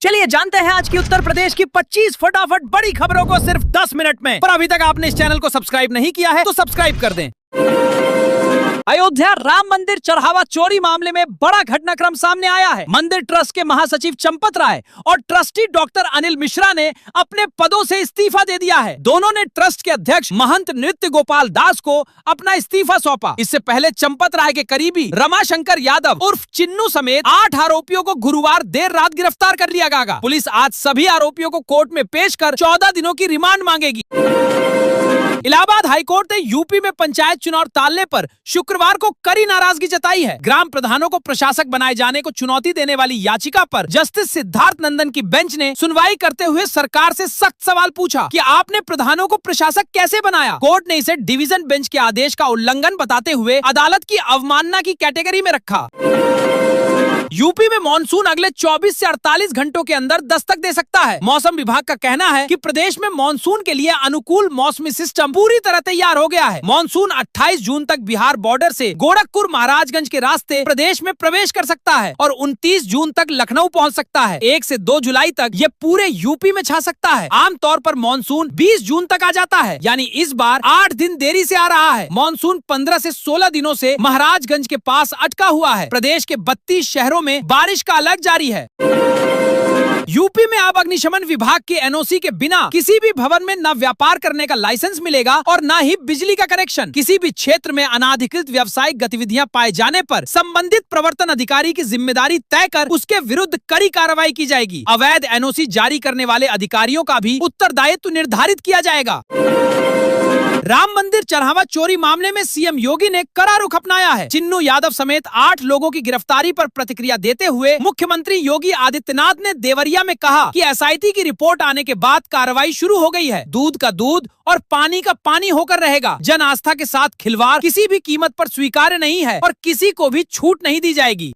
चलिए जानते हैं आज की उत्तर प्रदेश की 25 फटाफट बड़ी खबरों को सिर्फ 10 मिनट में। पर अभी तक आपने इस चैनल को सब्सक्राइब नहीं किया है तो सब्सक्राइब कर दें। अयोध्या राम मंदिर चढ़ावा चोरी मामले में बड़ा घटनाक्रम सामने आया है। मंदिर ट्रस्ट के महासचिव चंपत राय और ट्रस्टी डॉक्टर अनिल मिश्रा ने अपने पदों से इस्तीफा दे दिया है। दोनों ने ट्रस्ट के अध्यक्ष महंत नृत्य गोपाल दास को अपना इस्तीफा सौंपा। इससे पहले चंपत राय के करीबी रमाशंकर यादव उर्फ चिन्नू समेत 8 आरोपियों को गुरुवार देर रात गिरफ्तार कर लिया गया। पुलिस आज सभी आरोपियों को कोर्ट में पेश कर 14 दिनों की रिमांड मांगेगी। इलाहाबाद हाईकोर्ट ने यूपी में पंचायत चुनाव टालने पर शुक्रवार को कड़ी नाराजगी जताई है। ग्राम प्रधानों को प्रशासक बनाए जाने को चुनौती देने वाली याचिका पर जस्टिस सिद्धार्थ नंदन की बेंच ने सुनवाई करते हुए सरकार से सख्त सवाल पूछा कि आपने प्रधानों को प्रशासक कैसे बनाया। कोर्ट ने इसे डिवीजन बेंच के आदेश का उल्लंघन बताते हुए अदालत की अवमानना की कैटेगरी में रखा। यूपी में मॉनसून अगले 24 से 48 घंटों के अंदर दस्तक दे सकता है। मौसम विभाग का कहना है कि प्रदेश में मॉनसून के लिए अनुकूल मौसमी सिस्टम पूरी तरह तैयार हो गया है। मॉनसून 28 जून तक बिहार बॉर्डर से गोरखपुर महाराजगंज के रास्ते प्रदेश में प्रवेश कर सकता है और 29 जून तक लखनऊ पहुंच सकता है। 1 से 2 जुलाई तक ये पूरे यूपी में छा सकता है। आमतौर पर मॉनसून 20 जून तक आ जाता है, यानी इस बार 8 दिन देरी से आ रहा है। मॉनसून 15 से 16 दिनों से महाराजगंज के पास अटका हुआ है। प्रदेश के 32 शहरों में बारिश का अलर्ट जारी है। यूपी में अब अग्निशमन विभाग के एनओसी के बिना किसी भी भवन में न व्यापार करने का लाइसेंस मिलेगा और न ही बिजली का कनेक्शन। किसी भी क्षेत्र में अनाधिकृत व्यावसायिक गतिविधियां पाए जाने पर संबंधित प्रवर्तन अधिकारी की जिम्मेदारी तय कर उसके विरुद्ध कड़ी कार्रवाई की जाएगी। अवैध एनओसी जारी करने वाले अधिकारियों का भी उत्तरदायित्व निर्धारित किया जाएगा। राम मंदिर चढ़ावा चोरी मामले में सीएम योगी ने कड़ा रुख अपनाया है। चिन्नू यादव समेत 8 लोगों की गिरफ्तारी पर प्रतिक्रिया देते हुए मुख्यमंत्री योगी आदित्यनाथ ने देवरिया में कहा कि एसआईटी की रिपोर्ट आने के बाद कार्रवाई शुरू हो गई है। दूध का दूध और पानी का पानी होकर रहेगा। जन आस्था के साथ खिलवाड़ किसी भी कीमत पर स्वीकार्य नहीं है और किसी को भी छूट नहीं दी जाएगी।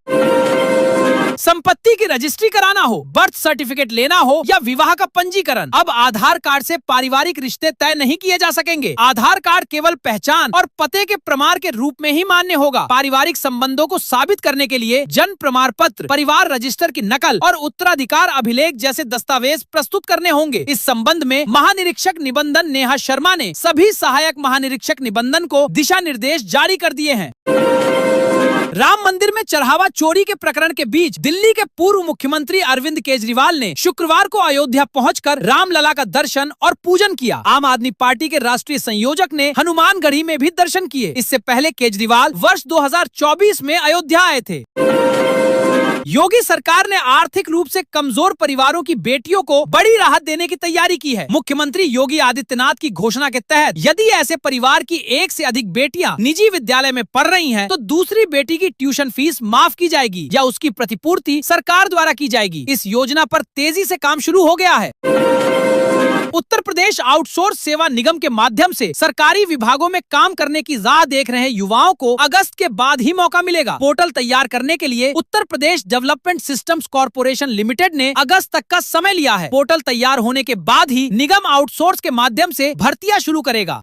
संपत्ति की रजिस्ट्री कराना हो, बर्थ सर्टिफिकेट लेना हो या विवाह का पंजीकरण, अब आधार कार्ड से पारिवारिक रिश्ते तय नहीं किए जा सकेंगे। आधार कार्ड केवल पहचान और पते के प्रमाण के रूप में ही मान्य होगा। पारिवारिक संबंधों को साबित करने के लिए जन्म प्रमाण पत्र, परिवार रजिस्टर की नकल और उत्तराधिकार अभिलेख जैसे दस्तावेज प्रस्तुत करने होंगे। इस संबंध में महानिरीक्षक निबंधन नेहा शर्मा ने सभी सहायक महानिरीक्षक निबंधन को दिशा निर्देश जारी कर दिए हैं। राम मंदिर में चढ़ावा चोरी के प्रकरण के बीच दिल्ली के पूर्व मुख्यमंत्री अरविंद केजरीवाल ने शुक्रवार को अयोध्या पहुंचकर रामलला का दर्शन और पूजन किया। आम आदमी पार्टी के राष्ट्रीय संयोजक ने हनुमानगढ़ी में भी दर्शन किए। इससे पहले केजरीवाल वर्ष 2024 में अयोध्या आए थे। योगी सरकार ने आर्थिक रूप से कमजोर परिवारों की बेटियों को बड़ी राहत देने की तैयारी की है। मुख्यमंत्री योगी आदित्यनाथ की घोषणा के तहत यदि ऐसे परिवार की 1 से अधिक बेटियां निजी विद्यालय में पढ़ रही हैं, तो दूसरी बेटी की ट्यूशन फीस माफ की जाएगी या उसकी प्रतिपूर्ति सरकार द्वारा की जाएगी। इस योजना पर तेजी से काम शुरू हो गया है। उत्तर प्रदेश आउटसोर्स सेवा निगम के माध्यम से सरकारी विभागों में काम करने की राह देख रहे युवाओं को अगस्त के बाद ही मौका मिलेगा। पोर्टल तैयार करने के लिए Uttar Pradesh development systems corporation limited ने अगस्त तक का समय लिया है। पोर्टल तैयार होने के बाद ही निगम आउटसोर्स के माध्यम से भर्तियां शुरू करेगा।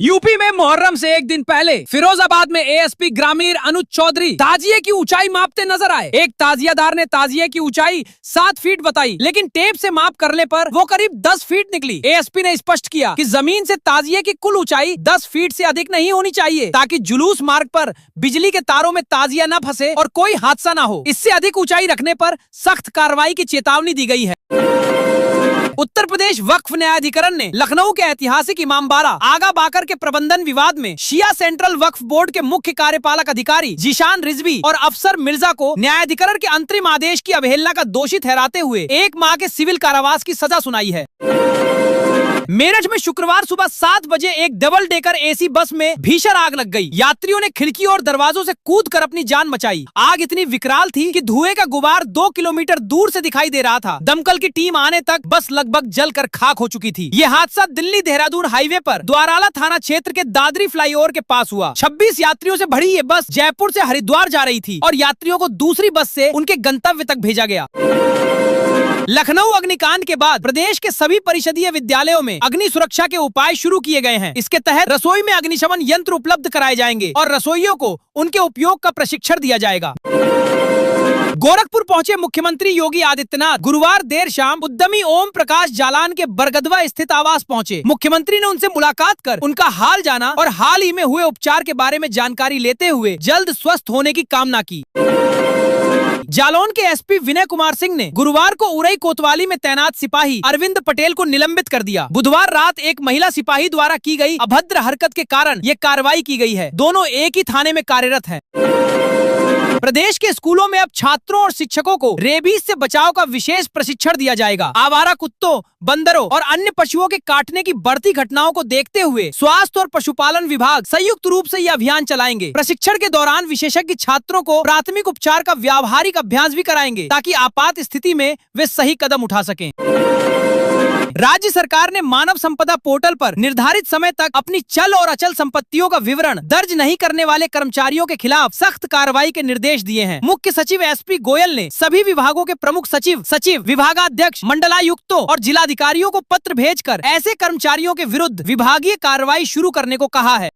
यूपी में मुहर्रम से एक दिन पहले फिरोजाबाद में एएसपी ग्रामीण अनुज चौधरी ताजिए की ऊंचाई मापते नजर आए। एक ताजियादार ने ताजिए की ऊंचाई 7 फीट बताई, लेकिन टेप से माप करने पर वो करीब 10 फीट निकली। एएसपी ने स्पष्ट किया कि जमीन से ताजिए की कुल ऊंचाई 10 फीट से अधिक नहीं होनी चाहिए, ताकि जुलूस मार्ग पर बिजली के तारों में ताजिया न फंसे और कोई हादसा न हो। इससे अधिक ऊंचाई रखने पर सख्त कार्रवाई की चेतावनी दी गई है। उत्तर प्रदेश वक्फ न्यायाधिकरण ने लखनऊ के ऐतिहासिक इमामबाड़ा आगा बाकर के प्रबंधन विवाद में शिया सेंट्रल वक्फ बोर्ड के मुख्य कार्यपालक अधिकारी जीशान रिजवी और अफसर मिर्जा को न्यायाधिकरण के अंतरिम आदेश की अवहेलना का दोषी ठहराते हुए 1 माह के सिविल कारावास की सजा सुनाई है। मेरठ में शुक्रवार सुबह 7 बजे एक डबल डेकर एसी बस में भीषण आग लग गई। यात्रियों ने खिड़कियों और दरवाजों से कूदकर अपनी जान बचाई। आग इतनी विकराल थी कि धुएं का गुबार 2 किलोमीटर दूर से दिखाई दे रहा था। दमकल की टीम आने तक बस लगभग जलकर खाक हो चुकी थी। ये हादसा दिल्ली देहरादून हाईवे पर द्वाराला थाना क्षेत्र के दादरी फ्लाईओवर के पास हुआ। 26 यात्रियों से भरी ये बस जयपुर से हरिद्वार जा रही थी और यात्रियों को दूसरी बस से उनके गंतव्य तक भेजा गया। लखनऊ अग्निकांड के बाद प्रदेश के सभी परिषदीय विद्यालयों में अग्नि सुरक्षा के उपाय शुरू किए गए हैं। इसके तहत रसोई में अग्निशमन यंत्र उपलब्ध कराए जाएंगे और रसोइयों को उनके उपयोग का प्रशिक्षण दिया जाएगा। गोरखपुर पहुंचे मुख्यमंत्री योगी आदित्यनाथ गुरुवार देर शाम उद्यमी ओम प्रकाश जालान के बरगदवा स्थित आवास पहुंचे। मुख्यमंत्री ने उनसे मुलाकात कर उनका हाल जाना और हाल ही में हुए उपचार के बारे में जानकारी लेते हुए जल्द स्वस्थ होने की कामना की। जालौन के एसपी विनय कुमार सिंह ने गुरुवार को उरई कोतवाली में तैनात सिपाही अरविंद पटेल को निलंबित कर दिया। बुधवार रात एक महिला सिपाही द्वारा की गई अभद्र हरकत के कारण ये कार्रवाई की गई है। दोनों एक ही थाने में कार्यरत हैं। प्रदेश के स्कूलों में अब छात्रों और शिक्षकों को रेबीज से बचाव का विशेष प्रशिक्षण दिया जाएगा। आवारा कुत्तों, बंदरों और अन्य पशुओं के काटने की बढ़ती घटनाओं को देखते हुए स्वास्थ्य और पशुपालन विभाग संयुक्त रूप से यह अभियान चलाएंगे। प्रशिक्षण के दौरान विशेषज्ञ छात्रों को प्राथमिक उपचार का व्यावहारिक अभ्यास भी कराएंगे ताकि आपात स्थिति में वे सही कदम उठा सकें। राज्य सरकार ने मानव संपदा पोर्टल पर निर्धारित समय तक अपनी चल और अचल संपत्तियों का विवरण दर्ज नहीं करने वाले कर्मचारियों के खिलाफ सख्त कार्रवाई के निर्देश दिए हैं। मुख्य सचिव एसपी गोयल ने सभी विभागों के प्रमुख सचिव, विभागाध्यक्ष, मंडलायुक्तों और जिलाधिकारियों को पत्र भेजकर ऐसे कर्मचारियों के विरुद्ध विभागीय कार्रवाई शुरू करने को कहा है।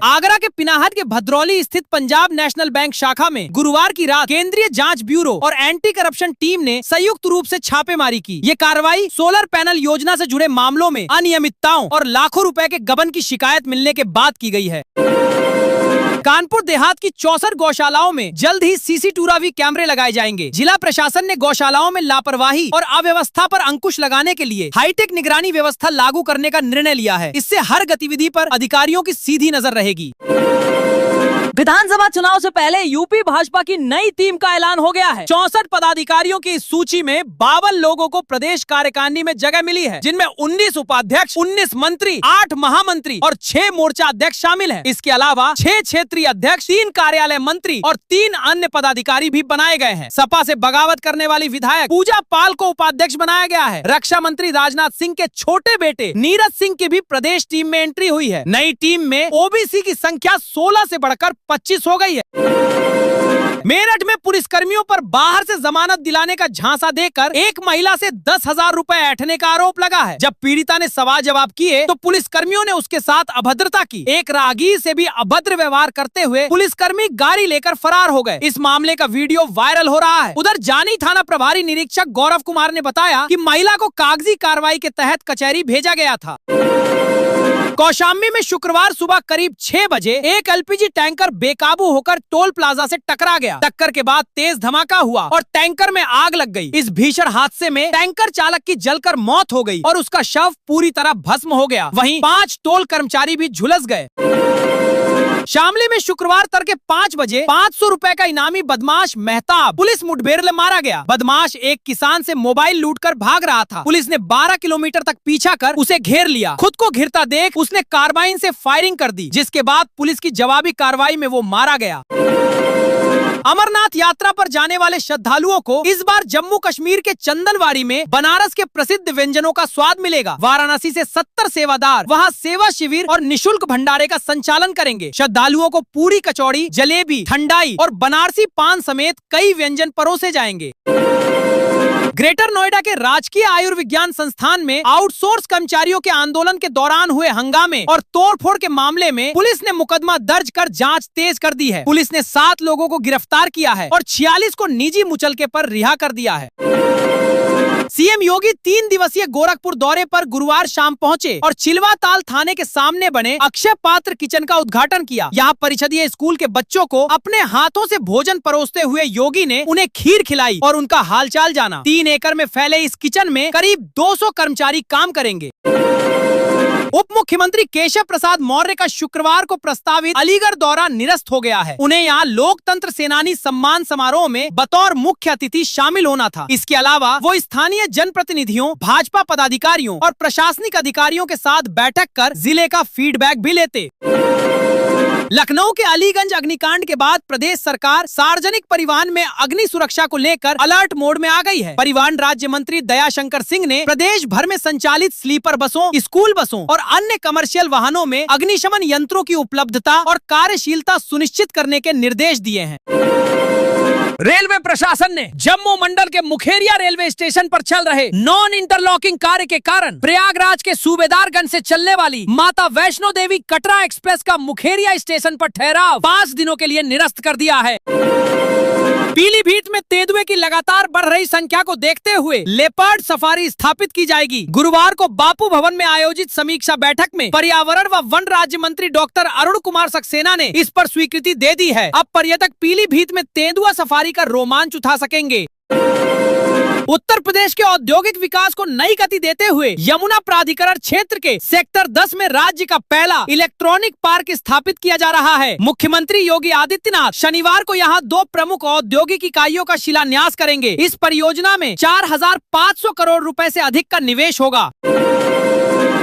आगरा के पिनाहट के भद्रौली स्थित पंजाब नेशनल बैंक शाखा में गुरुवार की रात केंद्रीय जांच ब्यूरो और एंटी करप्शन टीम ने संयुक्त रूप से छापेमारी की। ये कार्रवाई सोलर पैनल योजना से जुड़े मामलों में अनियमितताओं और लाखों रुपए के गबन की शिकायत मिलने के बाद की गई है। कानपुर देहात की 64 गौशालाओं में जल्द ही सीसीटीवी कैमरे लगाए जाएंगे। जिला प्रशासन ने गौशालाओं में लापरवाही और अव्यवस्था पर अंकुश लगाने के लिए हाईटेक निगरानी व्यवस्था लागू करने का निर्णय लिया है। इससे हर गतिविधि पर अधिकारियों की सीधी नजर रहेगी। विधानसभा चुनाव से पहले यूपी भाजपा की नई टीम का ऐलान हो गया है। 64 पदाधिकारियों की इस सूची में 52 लोगों को प्रदेश कार्यकारिणी में जगह मिली है, जिनमें 19 उपाध्यक्ष, 19 मंत्री, 8 महामंत्री और 6 मोर्चा अध्यक्ष शामिल हैं। इसके अलावा 6 क्षेत्रीय अध्यक्ष, 3 कार्यालय मंत्री और 3 अन्य पदाधिकारी भी बनाए गए हैं। सपा से बगावत करने वाली विधायक पूजा पाल को उपाध्यक्ष बनाया गया है। रक्षा मंत्री राजनाथ सिंह के छोटे बेटे नीरज सिंह की भी प्रदेश टीम में एंट्री हुई है। नई टीम में ओबीसी की संख्या 16 से बढ़कर 25 हो गई है। मेरठ में पुलिसकर्मियों पर बाहर से जमानत दिलाने का झांसा देकर एक महिला से 10,000 रुपए ऐंठने का आरोप लगा है। जब पीड़िता ने सवाल जवाब किए तो पुलिसकर्मियों ने उसके साथ अभद्रता की। एक राहगीर से भी अभद्र व्यवहार करते हुए पुलिसकर्मी गाड़ी लेकर फरार हो गए। इस मामले का वीडियो वायरल हो रहा है। उधर जानी थाना प्रभारी निरीक्षक गौरव कुमार ने बताया कि महिला को कागजी कार्रवाई के तहत कचहरी भेजा गया था। कौशाम्बी में शुक्रवार सुबह करीब 6 बजे एक एलपीजी टैंकर बेकाबू होकर टोल प्लाजा से टकरा गया। टक्कर के बाद तेज धमाका हुआ और टैंकर में आग लग गई। इस भीषण हादसे में टैंकर चालक की जलकर मौत हो गई और उसका शव पूरी तरह भस्म हो गया। वहीं 5 टोल कर्मचारी भी झुलस गए। शामली में शुक्रवार तड़के 5 बजे 500 रुपए का इनामी बदमाश मेहताब पुलिस मुठभेड़ में मारा गया। बदमाश एक किसान से मोबाइल लूटकर भाग रहा था। पुलिस ने 12 किलोमीटर तक पीछा कर उसे घेर लिया। खुद को घिरता देख उसने कार्बाइन से फायरिंग कर दी, जिसके बाद पुलिस की जवाबी कार्रवाई में वो मारा गया। अमरनाथ यात्रा पर जाने वाले श्रद्धालुओं को इस बार जम्मू कश्मीर के चंदनवाड़ी में बनारस के प्रसिद्ध व्यंजनों का स्वाद मिलेगा। वाराणसी से 70 सेवादार वहां सेवा शिविर और निशुल्क भंडारे का संचालन करेंगे। श्रद्धालुओं को पूरी, कचौड़ी, जलेबी, ठंडाई और बनारसी पान समेत कई व्यंजन परोसे जाएंगे। ग्रेटर नोएडा के राजकीय आयुर्विज्ञान संस्थान में आउटसोर्स कर्मचारियों के आंदोलन के दौरान हुए हंगामे और तोड़फोड़ के मामले में पुलिस ने मुकदमा दर्ज कर जांच तेज कर दी है। पुलिस ने 7 लोगों को गिरफ्तार किया है और 46 को निजी मुचलके पर रिहा कर दिया है। सीएम योगी 3 दिवसीय गोरखपुर दौरे पर गुरुवार शाम पहुंचे और चिलवाताल थाने के सामने बने अक्षय पात्र किचन का उद्घाटन किया। यहाँ परिषदीय स्कूल के बच्चों को अपने हाथों से भोजन परोसते हुए योगी ने उन्हें खीर खिलाई और उनका हालचाल जाना। 3 एकड़ में फैले इस किचन में करीब 200 कर्मचारी काम करेंगे। उप मुख्यमंत्री केशव प्रसाद मौर्य का शुक्रवार को प्रस्तावित अलीगढ़ दौरा निरस्त हो गया है। उन्हें यहाँ लोकतंत्र सेनानी सम्मान समारोह में बतौर मुख्य अतिथि शामिल होना था। इसके अलावा वो स्थानीय जनप्रतिनिधियों, भाजपा पदाधिकारियों और प्रशासनिक अधिकारियों के साथ बैठक कर जिले का फीडबैक भी लेते। लखनऊ के अलीगंज अग्निकांड के बाद प्रदेश सरकार सार्वजनिक परिवहन में अग्नि सुरक्षा को लेकर अलर्ट मोड में आ गई है। परिवहन राज्य मंत्री दयाशंकर सिंह ने प्रदेश भर में संचालित स्लीपर बसों, स्कूल बसों और अन्य कमर्शियल वाहनों में अग्निशमन यंत्रों की उपलब्धता और कार्यशीलता सुनिश्चित करने के निर्देश दिए हैं। रेलवे प्रशासन ने जम्मू मंडल के मुखेरिया रेलवे स्टेशन पर चल रहे नॉन इंटरलॉकिंग कार्य के कारण प्रयागराज के सूबेदारगंज से चलने वाली माता वैष्णो देवी कटरा एक्सप्रेस का मुखेरिया स्टेशन पर ठहराव 5 दिनों के लिए निरस्त कर दिया है। पीलीभीत में तेंदुए की लगातार बढ़ रही संख्या को देखते हुए लेपर्ड सफारी स्थापित की जाएगी। गुरुवार को बापू भवन में आयोजित समीक्षा बैठक में पर्यावरण व वन राज्य मंत्री डॉक्टर अरुण कुमार सक्सेना ने इस पर स्वीकृति दे दी है। अब पर्यटक पीलीभीत में तेंदुआ सफारी का रोमांच उठा सकेंगे। उत्तर प्रदेश के औद्योगिक विकास को नई गति देते हुए यमुना प्राधिकरण क्षेत्र के सेक्टर 10 में राज्य का पहला इलेक्ट्रॉनिक पार्क स्थापित किया जा रहा है। मुख्यमंत्री योगी आदित्यनाथ शनिवार को यहां 2 प्रमुख औद्योगिक इकाइयों का शिलान्यास करेंगे। इस परियोजना में 4,500 करोड़ रुपए से अधिक का निवेश होगा।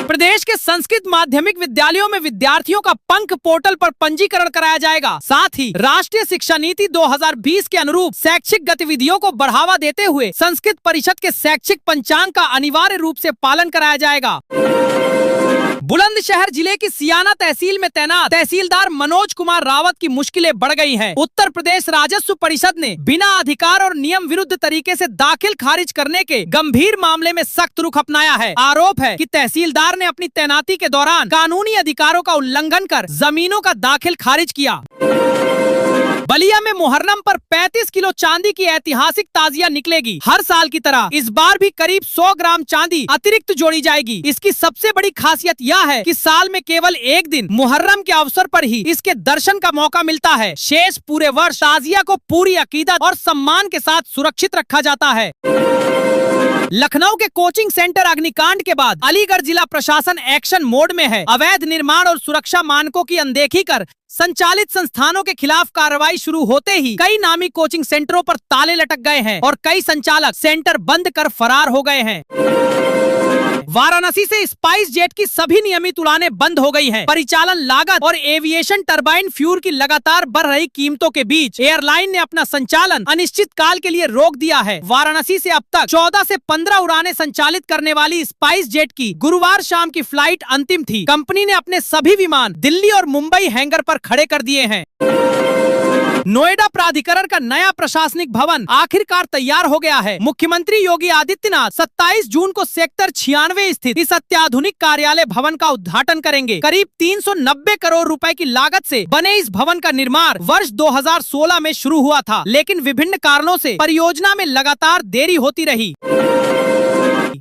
प्रदेश के संस्कृत माध्यमिक विद्यालयों में विद्यार्थियों का पंख पोर्टल पर पंजीकरण कराया जाएगा। साथ ही राष्ट्रीय शिक्षा नीति 2020 के अनुरूप शैक्षिक गतिविधियों को बढ़ावा देते हुए संस्कृत परिषद के शैक्षिक पंचांग का अनिवार्य रूप से पालन कराया जाएगा। बुलंदशहर जिले की सियाना तहसील में तैनात तहसीलदार मनोज कुमार रावत की मुश्किलें बढ़ गई हैं। उत्तर प्रदेश राजस्व परिषद ने बिना अधिकार और नियम विरुद्ध तरीके से दाखिल खारिज करने के गंभीर मामले में सख्त रुख अपनाया है। आरोप है कि तहसीलदार ने अपनी तैनाती के दौरान कानूनी अधिकारों का उल्लंघन कर जमीनों का दाखिल खारिज किया। बलिया में मुहर्रम पर 35 किलो चांदी की ऐतिहासिक ताजिया निकलेगी। हर साल की तरह इस बार भी करीब 100 ग्राम चांदी अतिरिक्त जोड़ी जाएगी। इसकी सबसे बड़ी खासियत यह है कि साल में केवल एक दिन मुहर्रम के अवसर पर ही इसके दर्शन का मौका मिलता है। शेष पूरे वर्ष ताजिया को पूरी अकीदत और सम्मान के साथ सुरक्षित रखा जाता है। लखनऊ के कोचिंग सेंटर अग्निकांड के बाद अलीगढ़ जिला प्रशासन एक्शन मोड में है। अवैध निर्माण और सुरक्षा मानकों की अनदेखी कर संचालित संस्थानों के खिलाफ कार्रवाई शुरू होते ही कई नामी कोचिंग सेंटरों पर ताले लटक गए हैं और कई संचालक सेंटर बंद कर फरार हो गए हैं। वाराणसी से स्पाइस जेट की सभी नियमित उड़ानें बंद हो गई हैं। परिचालन लागत और एविएशन टरबाइन फ्यूल की लगातार बढ़ रही कीमतों के बीच एयरलाइन ने अपना संचालन अनिश्चित काल के लिए रोक दिया है। वाराणसी से अब तक 14 से 15 उड़ानें संचालित करने वाली स्पाइस जेट की गुरुवार शाम की फ्लाइट अंतिम थी। कंपनी ने अपने सभी विमान दिल्ली और मुंबई हैंगर पर खड़े कर दिए हैं। नोएडा प्राधिकरण का नया प्रशासनिक भवन आखिरकार तैयार हो गया है। मुख्यमंत्री योगी आदित्यनाथ 27 जून को सेक्टर 96 स्थित इस अत्याधुनिक कार्यालय भवन का उद्घाटन करेंगे। करीब 390 करोड़ रुपए की लागत से बने इस भवन का निर्माण वर्ष 2016 में शुरू हुआ था, लेकिन विभिन्न कारणों से परियोजना में लगातार देरी होती रही।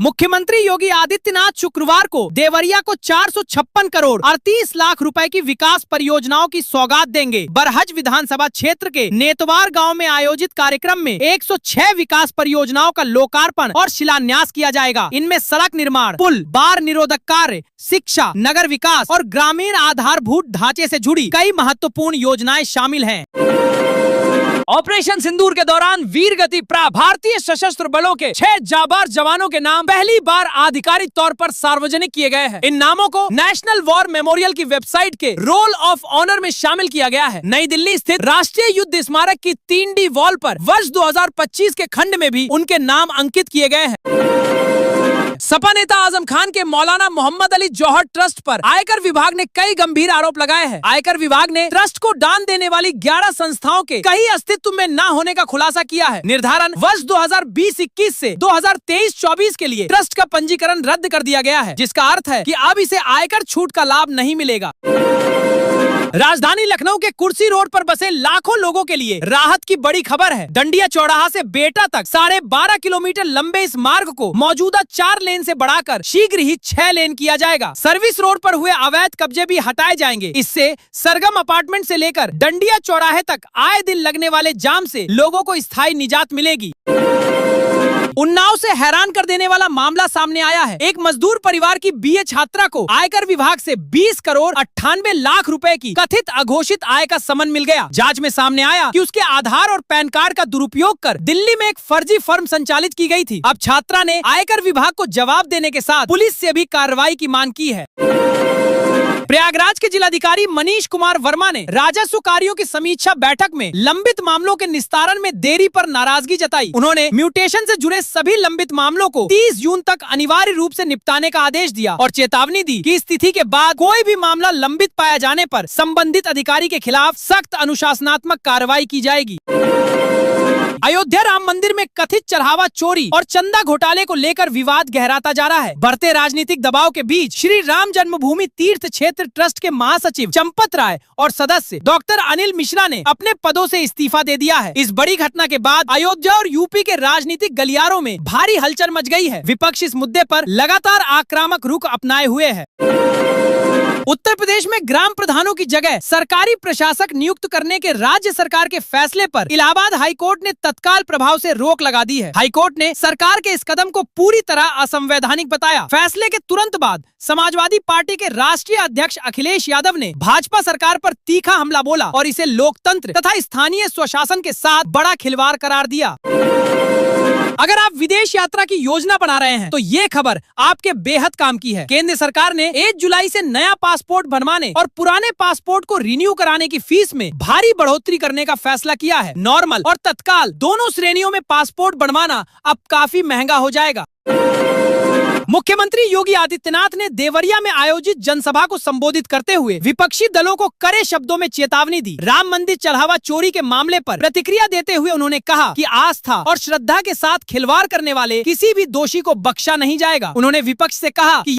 मुख्यमंत्री योगी आदित्यनाथ शुक्रवार को देवरिया को 456 करोड़ 38 लाख रुपए की विकास परियोजनाओं की सौगात देंगे। बरहज विधानसभा क्षेत्र के नेतवार गांव में आयोजित कार्यक्रम में 106 विकास परियोजनाओं का लोकार्पण और शिलान्यास किया जाएगा। इनमें सड़क निर्माण, पुल, बाढ़ निरोधक कार्य, शिक्षा, नगर विकास और ग्रामीण आधारभूत ढांचे से जुड़ी कई महत्वपूर्ण योजनाएं शामिल हैं। ऑपरेशन सिंदूर के दौरान वीर गति प्राप्त भारतीय सशस्त्र बलों के 6 जाबाज जवानों के नाम पहली बार आधिकारिक तौर पर सार्वजनिक किए गए हैं। इन नामों को नेशनल वॉर मेमोरियल की वेबसाइट के रोल ऑफ ऑनर में शामिल किया गया है। नई दिल्ली स्थित राष्ट्रीय युद्ध स्मारक की 3D वॉल पर वर्ष 2025 के खंड में भी उनके नाम अंकित किए गए हैं। सपा नेता आजम खान के मौलाना मोहम्मद अली जौहर ट्रस्ट पर आयकर विभाग ने कई गंभीर आरोप लगाए हैं। आयकर विभाग ने ट्रस्ट को दान देने वाली 11 संस्थाओं के कहीं अस्तित्व में न होने का खुलासा किया है। निर्धारण वर्ष 2020-21 से 2023-24 के लिए ट्रस्ट का पंजीकरण रद्द कर दिया गया है, जिसका अर्थ है कि अब इसे आयकर छूट का लाभ नहीं मिलेगा। राजधानी लखनऊ के कुर्सी रोड पर बसे लाखों लोगों के लिए राहत की बड़ी खबर है। डंडिया चौराहा से बेटा तक 12.5 किलोमीटर लंबे इस मार्ग को मौजूदा 4 लेन से बढ़ाकर शीघ्र ही 6 लेन किया जाएगा। सर्विस रोड पर हुए अवैध कब्जे भी हटाए जाएंगे। इससे सरगम अपार्टमेंट से लेकर डंडिया चौराहे तक आए दिन लगने वाले जाम से लोगों को स्थायी निजात मिलेगी। उन्नाव से हैरान कर देने वाला मामला सामने आया है। एक मजदूर परिवार की BA छात्रा को आयकर विभाग से 20 करोड़ 98 लाख रुपए की कथित अघोषित आय का समन मिल गया। जांच में सामने आया कि उसके आधार और पैन कार्ड का दुरुपयोग कर दिल्ली में एक फर्जी फर्म संचालित की गई थी। अब छात्रा ने आयकर विभाग को जवाब देने के साथ पुलिस से भी कार्रवाई की मांग की है। प्रयागराज के जिलाधिकारी मनीष कुमार वर्मा ने राजस्व कार्यों की समीक्षा बैठक में लंबित मामलों के निस्तारण में देरी पर नाराजगी जताई। उन्होंने म्यूटेशन से जुड़े सभी लंबित मामलों को 30 जून तक अनिवार्य रूप से निपटाने का आदेश दिया और चेतावनी दी कि इस तिथि के बाद कोई भी मामला लंबित पाया जाने पर संबंधित अधिकारी के खिलाफ सख्त अनुशासनात्मक कार्रवाई की जाएगी। अयोध्या राम मंदिर में कथित चढ़ावा चोरी और चंदा घोटाले को लेकर विवाद गहराता जा रहा है। बढ़ते राजनीतिक दबाव के बीच श्री राम जन्मभूमि तीर्थ क्षेत्र ट्रस्ट के महासचिव चंपत राय और सदस्य डॉक्टर अनिल मिश्रा ने अपने पदों से इस्तीफा दे दिया है। इस बड़ी घटना के बाद अयोध्या और यूपी के राजनीतिक गलियारों में भारी हलचल मच गई है। विपक्ष इस मुद्दे पर लगातार आक्रामक रुख अपनाए हुए है। उत्तर प्रदेश में ग्राम प्रधानों की जगह सरकारी प्रशासक नियुक्त करने के राज्य सरकार के फैसले पर इलाहाबाद हाईकोर्ट ने तत्काल प्रभाव से रोक लगा दी है। हाईकोर्ट ने सरकार के इस कदम को पूरी तरह असंवैधानिक बताया। फैसले के तुरंत बाद समाजवादी पार्टी के राष्ट्रीय अध्यक्ष अखिलेश यादव ने भाजपा सरकार पर तीखा हमला बोला और इसे लोकतंत्र तथा स्थानीय स्वशासन के साथ बड़ा खिलवाड़ करार दिया। अगर आप विदेश यात्रा की योजना बना रहे हैं तो ये खबर आपके बेहद काम की है। केंद्र सरकार ने 1 जुलाई से नया पासपोर्ट बनवाने और पुराने पासपोर्ट को रिन्यू कराने की फीस में भारी बढ़ोतरी करने का फैसला किया है। नॉर्मल और तत्काल दोनों श्रेणियों में पासपोर्ट बनवाना अब काफी महंगा हो जाएगा। मुख्यमंत्री योगी आदित्यनाथ ने देवरिया में आयोजित जनसभा को संबोधित करते हुए विपक्षी दलों को कड़े शब्दों में चेतावनी दी। राम मंदिर चढ़ावा चोरी के मामले पर प्रतिक्रिया देते हुए उन्होंने कहा कि आस्था और श्रद्धा के साथ खिलवाड़ करने वाले किसी भी दोषी को बख्शा नहीं जाएगा। उन्होंने विपक्ष से कहा कि